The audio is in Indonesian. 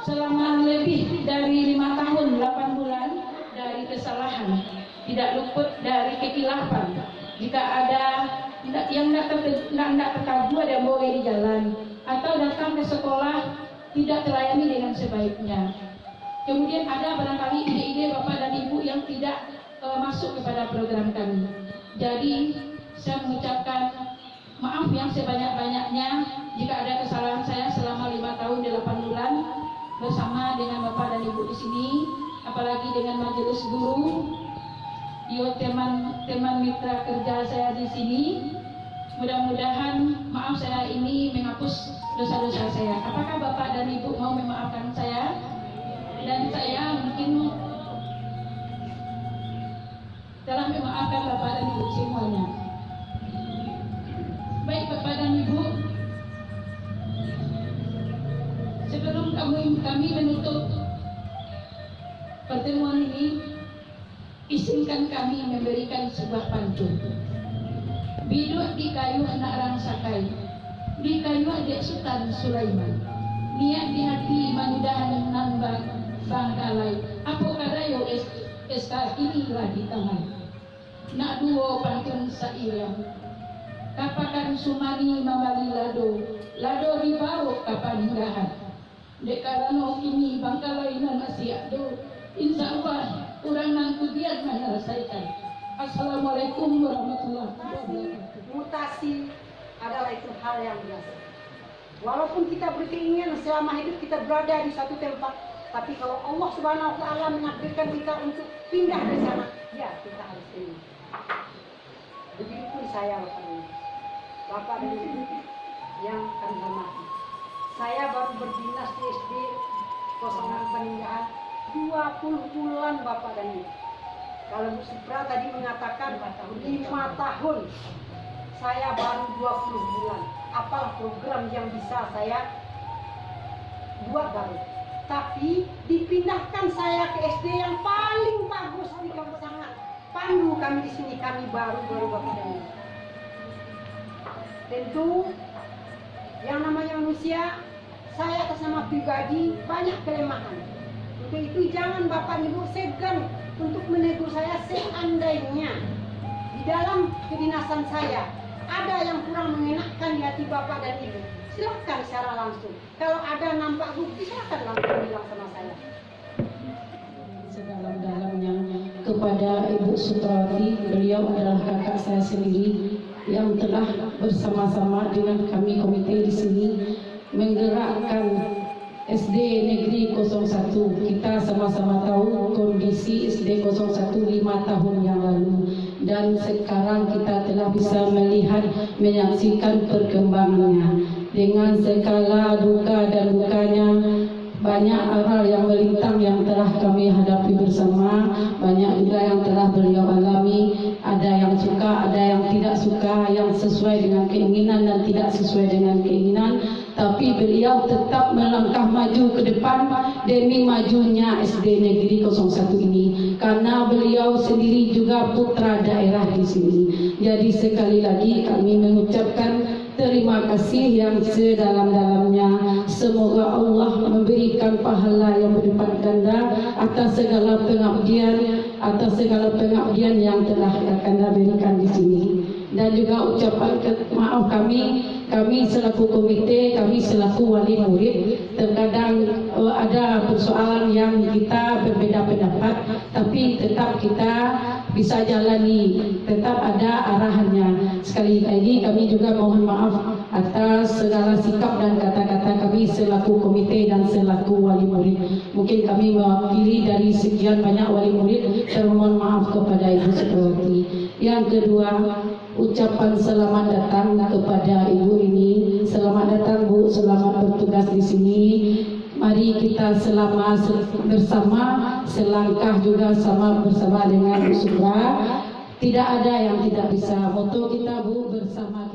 Selama lebih dari 5 tahun 8 bulan dari kesalahan, tidak luput dari kekilafan. Jika ada yang tidak terkagum ada boleh di jalan atau datang ke sekolah tidak terlayani dengan sebaiknya. Kemudian ada barangkali ide-ide Bapak dan Ibu yang tidak masuk kepada program kami. Jadi saya mengucapkan maaf yang sebanyak-banyaknya jika ada kesalahan saya selama 5 tahun 8 bulan bersama dengan Bapak dan Ibu di sini, apalagi dengan majelis guru, teman mitra kerja saya di sini. Mudah-mudahan maaf saya ini menghapus dosa-dosa saya. Apakah Bapak dan Ibu mau memaafkan saya? Dan saya mungkin telah memaafkan Bapak dan Ibu semuanya. Baik Bapak dan Ibu, sebelum kami menutup pertemuan ini, izinkan kami memberikan sebuah pantun. Biduk di kayu anak rangsakai, di kayu adik Sultan Sulaiman. Niat di hati manudahan nambang bangkalai. Apo kadayo eska inilah di tangan. Nak duo pantun sairam. Kapakan sumani mamali lado ribau kapaninggahan. Dek karano ini bangkalai nan masih ado. Insya Allah kurang nangku dia menyelesaikan. Assalamualaikum warahmatullahi wabarakatuh. Mutasi adalah itu hal yang biasa. Walaupun kita berkeinginan selama hidup kita berada di satu tempat, tapi kalau Allah Subhanahu wa Ta'ala menakdirkan kita untuk pindah ke sana, ya kita harus ini. Begitu saya Bapak dan Ibu yang kami hormati. Saya baru berdinas di SD 06 Peninggalan 20 bulan Bapak dan Ibu. Kalau Bu Supra tadi mengatakan 5 tahun, saya baru 20 bulan. Apalah program yang bisa saya buat baru. Tapi dipindahkan saya ke SD yang paling bagus di Kampung Sangat. Pandu kami di sini, kami baru Bapak dan Ibu. Tentu yang namanya manusia, saya atas nama pribadi banyak kelemahan. Untuk itu jangan Bapak Ibu segan untuk menegur saya seandainya di dalam kedinasan saya ada yang kurang mengenakan di hati Bapak dan Ibu. Silakan secara langsung. Kalau ada nampak bukti, silakan langsung bilang sama saya. Sedalam-dalamnya kepada Ibu Sutrati, beliau adalah kakak saya sendiri yang telah bersama-sama dengan kami komite di sini menggerakkan SD Negeri 01. Kita sama-sama tahu kondisi SD 01 5 tahun yang lalu, dan sekarang kita telah bisa melihat, menyaksikan perkembangannya dengan segala duka dan dukanya. Banyak hal yang melintang yang telah kami hadapi bersama, banyak juga yang telah beliau alami. Ada yang suka, ada yang tidak suka, yang sesuai dengan keinginan dan tidak sesuai dengan keinginan. Tapi beliau tetap melangkah maju ke depan demi majunya SD Negeri 01 ini, karena beliau sendiri juga putra daerah di sini. Jadi sekali lagi kami mengucapkan terima kasih yang sedalam-dalamnya. Semoga Allah memberikan pahala yang berlipat ganda atas segala pengabdian yang telah Anda berikan di sini. Dan juga ucapan maaf kami selaku komite, kami selaku wali murid, terkadang ada persoalan yang kita berbeda pendapat, tapi tetap kita bisa jalani, tetap ada arahannya. Sekali lagi kami juga mohon maaf atas segala sikap dan kata-kata kami selaku komite dan selaku wali murid. Mungkin kami mewakili dari sekian banyak wali murid, termohon maaf kepada Ibu Suprati. Yang kedua, ucapan selamat datang kepada Ibu ini. Selamat datang Bu, selamat bertugas di sini. Mari kita bersama selangkah juga sama bersama dengan Bu Supra. Tidak ada yang tidak bisa. Foto kita Bu bersama.